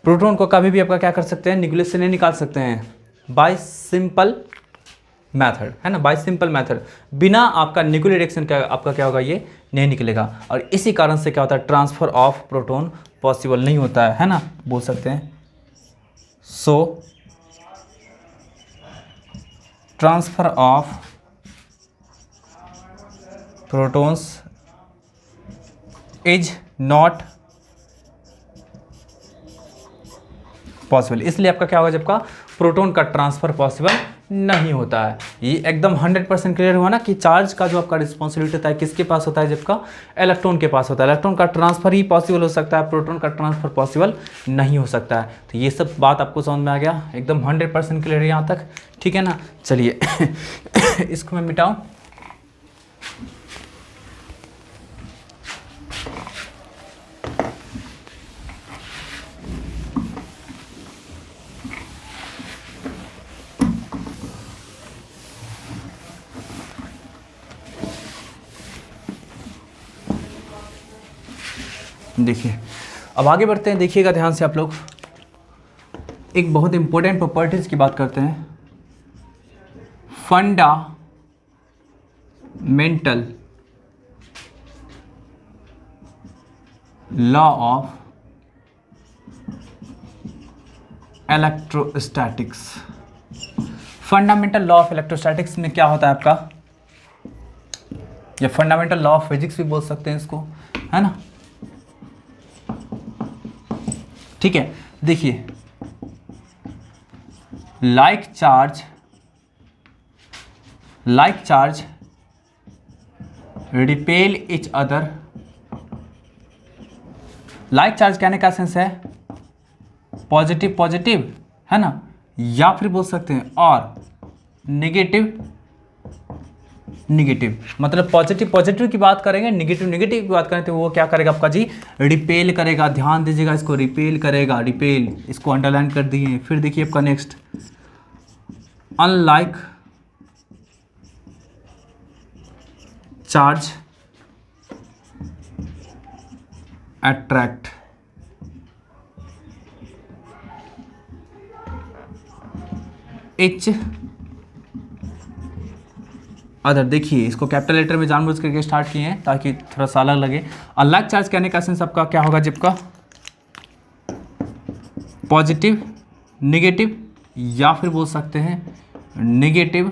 प्रोटॉन को कभी भी आपका क्या कर सकते हैं, न्यूक्लियस से नहीं निकाल सकते हैं बाय सिंपल मेथड, है ना, बाय सिंपल मेथड, बिना आपका न्यूक्लियर रिएक्शन का आपका क्या होगा, ये नहीं निकलेगा। और इसी कारण से क्या होता है, ट्रांसफर ऑफ प्रोटॉन पॉसिबल नहीं होता है ना, बोल सकते हैं। सो transfer of protons is not possible. इसलिए आपका क्या होगा, जबका प्रोटॉन का ट्रांसफर पॉसिबल नहीं होता है। ये एकदम 100% क्लियर हुआ ना कि चार्ज का जो आपका रिस्पॉन्सिबिलिटी होता है किसके पास होता है, जबका इलेक्ट्रॉन के पास होता है। इलेक्ट्रॉन का ट्रांसफर ही पॉसिबल हो सकता है, प्रोटॉन का ट्रांसफर पॉसिबल नहीं हो सकता है। तो ये सब बात आपको समझ में आ गया, एकदम 100% क्लियर है यहाँ तक, ठीक है ना। चलिए इसको मैं मिटाऊँ। देखिए अब आगे बढ़ते हैं, देखिएगा ध्यान से आप लोग, एक बहुत इंपॉर्टेंट प्रॉपर्टीज की बात करते हैं। Fundamental law of electrostatics. Fundamental law of electrostatics में क्या होता है आपका, या फंडामेंटल लॉ ऑफ फिजिक्स भी बोल सकते हैं इसको, है ना। ठीक है, देखिए like charge repel each other. Like charge कहने का सेंस है पॉजिटिव पॉजिटिव, है ना, या फिर बोल सकते हैं और नेगेटिव निगेटिव। मतलब पॉजिटिव पॉजिटिव की बात करेंगे, नेगेटिव नेगेटिव की बात करें तो वो क्या करेगा आपका जी, रिपेल करेगा। ध्यान दीजिएगा इसको, रिपेल करेगा, रिपेल, इसको अंडरलाइन कर दिए। फिर देखिए आपका next, unlike charge attract. H other. देखिए इसको कैपिटल लेटर में जानबूझ करके स्टार्ट किए हैं ताकि थोड़ा सा अलग लगे। अनलाइक चार्ज कहने का सेंस आपका क्या होगा, जिसका पॉजिटिव निगेटिव, या फिर बोल सकते हैं निगेटिव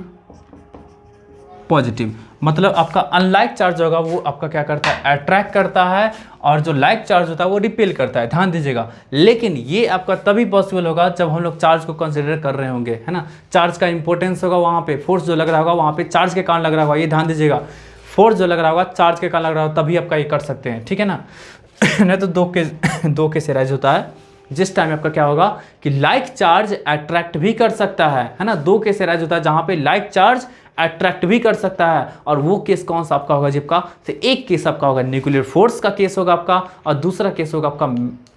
पॉजिटिव। मतलब आपका अनलाइक चार्ज होगा वो आपका क्या करता है, अट्रैक्ट करता है, और जो लाइक चार्ज होता है वो रिपेल करता है। ध्यान दीजिएगा, लेकिन ये आपका तभी पॉसिबल होगा जब हम लोग चार्ज को कंसीडर कर रहे होंगे, है ना। चार्ज का इंपॉर्टेंस होगा वहाँ पे, फोर्स जो लग रहा होगा वहाँ पे चार्ज के कारण लग रहा होगा, ये ध्यान दीजिएगा। फोर्स जो लग रहा होगा चार्ज के कारण लग रहा होगा, तभी आपका ये कर सकते हैं, ठीक है ना। नहीं तो दो के से राइज होता है, जिस टाइम आपका क्या होगा कि लाइक चार्ज अट्रैक्ट भी कर सकता है ना। दो केस राइज होता है जहां पे लाइक चार्ज अट्रैक्ट भी कर सकता है, और वो केस कौन सा आपका होगा जिसका, तो एक केस आपका होगा न्यूक्लियर फोर्स का केस होगा आपका, और दूसरा केस होगा आपका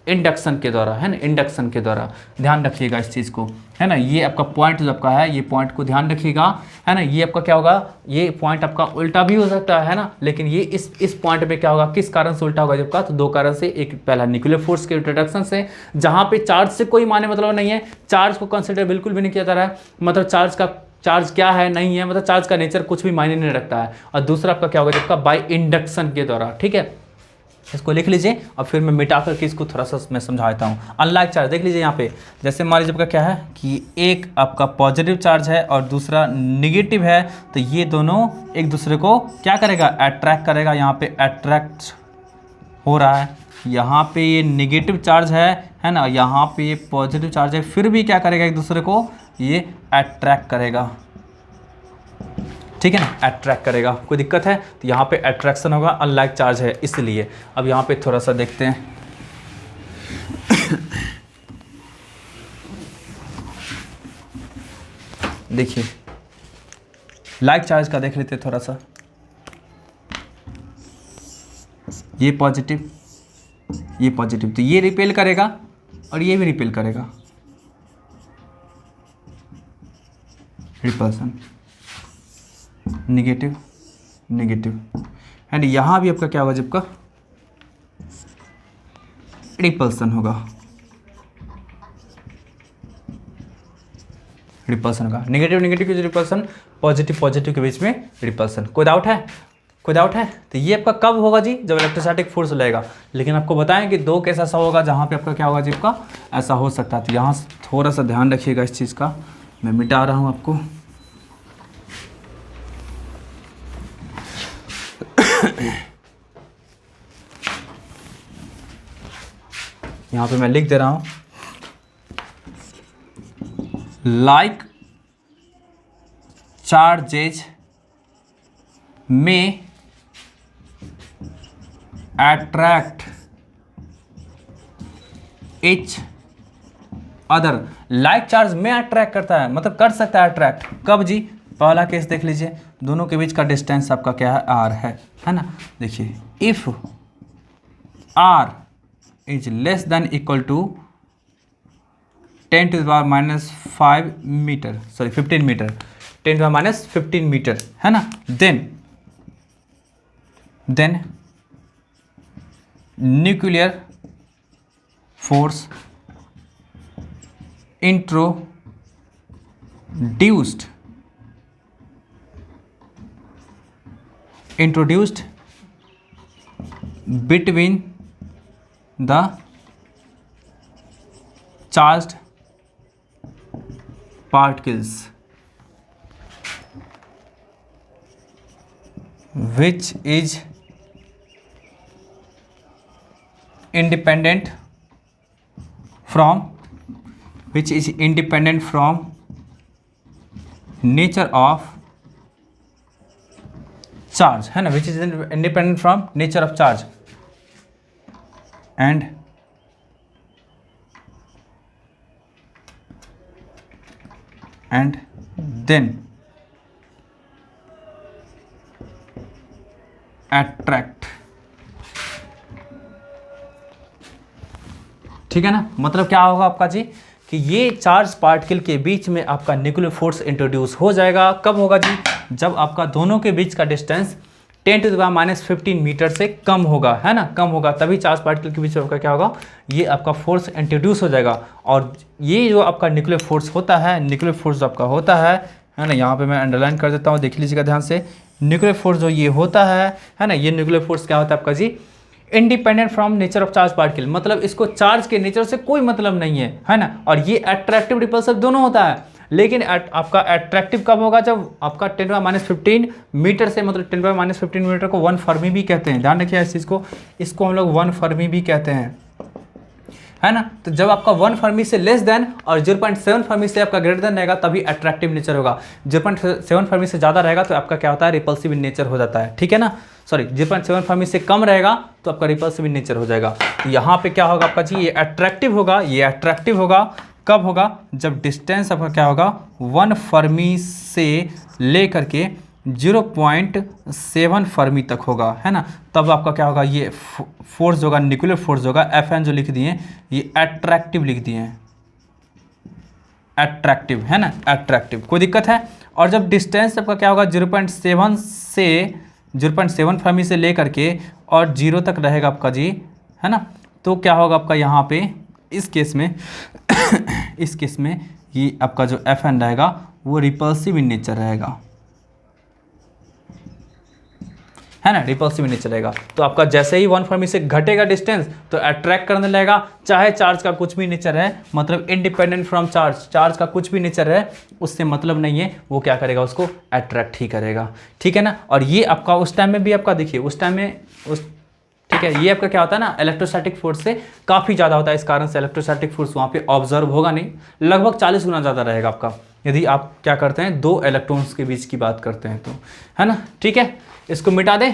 इंडक्शन के द्वारा, है ना, इंडक्शन के द्वारा। ध्यान रखिएगा इस चीज़ को, है ना। ये आपका पॉइंट जो आपका है, ये पॉइंट को ध्यान रखिएगा, है ना। ये आपका क्या होगा, ये पॉइंट आपका उल्टा भी हो सकता है ना, लेकिन ये इस पॉइंट पे क्या होगा, किस कारण से उल्टा होगा जबका, तो दो कारण से। एक पहला न्यूक्लियर फोर्स के इंट्रोडक्शन से, जहाँ पे चार्ज से कोई माने मतलब नहीं है, चार्ज को कंसिडर बिल्कुल भी नहीं किया जा रहा है, मतलब चार्ज क्या है नहीं है, मतलब चार्ज का नेचर कुछ भी मायने नहीं रखता है। और दूसरा आपका क्या होगा जबका, बाय इंडक्शन के द्वारा, ठीक है। इसको लिख लीजिए और फिर मैं मिटा करके इसको थोड़ा सा मैं समझा देता हूँ। अनलाइक चार्ज देख लीजिए यहाँ पे, जैसे मान लीजिए आपका क्या है कि एक आपका पॉजिटिव चार्ज है और दूसरा निगेटिव है, तो ये दोनों एक दूसरे को क्या करेगा, अट्रैक्ट करेगा। यहाँ पे अट्रैक्ट हो रहा है, यहाँ पे ये निगेटिव चार्ज है ना, यहाँ पे ये पॉजिटिव चार्ज है, फिर भी क्या करेगा, एक दूसरे को ये अट्रैक्ट करेगा, ठीक है ना, अट्रैक्ट करेगा। कोई दिक्कत है तो यहाँ पे अट्रैक्शन होगा, अनलाइक चार्ज है इसलिए। अब यहाँ पे थोड़ा सा देखते हैं। देखिए लाइक चार्ज का देख लेते हैं थोड़ा सा। ये पॉजिटिव तो ये रिपेल करेगा और ये भी रिपेल करेगा, रिपल्सन, निगेटिव एंड यहाँ भी आपका क्या होगा, जबका रिपल्सन होगा, नेगेटिव के रिपल्सन, पॉजिटिव के बीच में रिपल्सन। कोई डाउट है तो ये आपका कब होगा जी, जब इलेक्ट्रोस्टैटिक फोर्स लगेगा। लेकिन आपको बताएं कि दो केस ऐसा होगा जहाँ पे आपका क्या होगा, जिसका ऐसा हो सकता है। तो यहाँ थोड़ा सा ध्यान रखिएगा इस चीज़ का, मैं मिटा रहा हूँ आपको। यहाँ पे मैं लिख दे रहा हूँ, लाइक चार्जेज में attract each other. Like charge में अट्रैक्ट करता है, मतलब कर सकता है अट्रैक्ट। कब जी, पहला केस देख लीजिए, दोनों के बीच का डिस्टेंस आपका क्या है, आर है ना। देखिए if R is less than equal to 10⁻⁵ metre, sorry 15 metre, 10⁻⁻15 metre, है ना। Then nuclear force introduced between the charged particles which is independent from nature of charge, है ना, which is independent from nature of charge and then attract, ठीक है ना। मतलब क्या होगा आपका जी कि ये चार्ज पार्टिकल के बीच में आपका न्यूक्लियर फोर्स इंट्रोड्यूस हो जाएगा। कब होगा जी? जब आपका दोनों के बीच का डिस्टेंस 10⁻⁻15 मीटर से कम होगा, है ना, कम होगा, तभी चार्ज पार्टिकल के बीच में आपका क्या होगा, ये आपका फोर्स इंट्रोड्यूस हो जाएगा। और ये जो आपका न्यूक्लियर फोर्स होता है, न्यूक्लियर फोर्स जो आपका होता है ना, यहाँ पे मैं अंडरलाइन कर देता हूँ, देख लीजिएगा ध्यान से। न्यूक्लियर फोर्स जो ये होता है ना, ये न्यूक्लियर फोर्स क्या होता है आपका जी, independent from nature of charge particle, मतलब इसको चार्ज के नेचर से कोई मतलब नहीं है ना। और ये अट्रैक्टिव रिपल्सिव दोनों होता है, लेकिन आपका अट्रैक्टिव कब होगा, जब आपका 10⁻15 मीटर से, मतलब 10⁻15 मीटर को 1 फर्मी भी कहते हैं, ध्यान रखिए इस चीज़ को, इसको हम लोग 1 फर्मी भी कहते हैं, है ना। तो जब आपका 1 फर्मी से लेस देन और 0.7 फर्मी से आपका ग्रेटर देन रहेगा तभी अट्रैक्टिव नेचर होगा। 0.7 फर्मी से ज़्यादा रहेगा तो आपका क्या होता है, रिपल्सिव इन नेचर हो जाता है, ठीक है ना। सॉरी, 0.7 फर्मी से कम रहेगा तो आपका रिपल्सिव इन नेचर हो जाएगा। तो यहाँ पे क्या होगा आपका जी, ये अट्रैक्टिव होगा। ये अट्रैक्टिव होगा कब होगा, जब डिस्टेंस आपका क्या होगा, 1 फर्मी से लेकर के 0.7 फर्मी तक होगा, है ना। तब आपका क्या होगा, ये फोर्स होगा, न्यूक्लियर फोर्स होगा, Fn जो लिख दिए ये अट्रैक्टिव लिख दिए हैं, अट्रैक्टिव, है ना, अट्रैक्टिव, कोई दिक्कत है। और जब डिस्टेंस आपका क्या होगा, 0.7 फर्मी से लेकर के और 0 तक रहेगा आपका जी, है ना, तो क्या होगा आपका यहाँ पे इस केस में इस केस में ये आपका जो Fn रहेगा वो रिपल्सिव इन नेचर रहेगा, है ना, रिपल्सिव नेचर रहेगा। तो आपका जैसे ही 1 फर्मी से घटेगा डिस्टेंस तो अट्रैक्ट करने लगेगा, चाहे चार्ज का कुछ भी नेचर है, मतलब इंडिपेंडेंट फ्रॉम चार्ज, चार्ज का कुछ भी नेचर है उससे मतलब नहीं है, वो क्या करेगा, उसको अट्रैक्ट ही करेगा, ठीक है ना। और ये आपका उस टाइम में भी आपका देखिए, उस टाइम में ठीक है, ये आपका क्या होता है ना, इलेक्ट्रोस्टैटिक फोर्स से काफ़ी ज़्यादा होता है, इस कारण से इलेक्ट्रोस्टैटिक फोर्स वहाँ पे ऑब्जर्व होगा नहीं, लगभग 40 गुना ज़्यादा रहेगा आपका, यदि आप क्या करते हैं, 2 इलेक्ट्रॉन्स के बीच की बात करते हैं तो, है ना, ठीक है। इसको मिटा दें,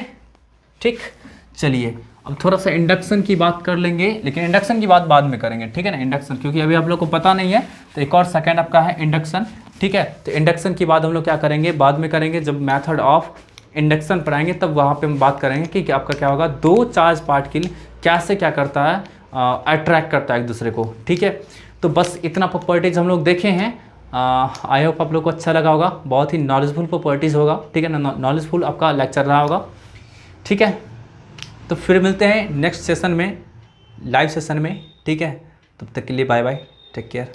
ठीक। चलिए अब थोड़ा सा इंडक्शन की बात कर लेंगे, लेकिन इंडक्शन की बात बाद में करेंगे, ठीक है ना, इंडक्शन, क्योंकि अभी आप लोग को पता नहीं है, तो एक और सेकेंड आपका है इंडक्शन, ठीक है। तो इंडक्शन की बात हम लोग क्या करेंगे, बाद में करेंगे, जब मेथड ऑफ इंडक्शन पढ़ाएंगे तब वहाँ पे हम बात करेंगे कि आपका क्या होगा, 2 चार्ज पार्टिकल कैसे क्या करता है, अट्रैक्ट करता है एक दूसरे को, ठीक है। तो बस इतना प्रॉपर्टीज हम लोग देखे हैं। आई होप आप लोग को अच्छा लगा होगा, बहुत ही नॉलेजफुल प्रॉपर्टीज़ होगा, ठीक है ना, नॉलेजफुल आपका लेक्चर रहा होगा, ठीक है। तो फिर मिलते हैं नेक्स्ट सेशन में, लाइव सेशन में, ठीक है। तब तक के लिए बाय बाय, टेक केयर।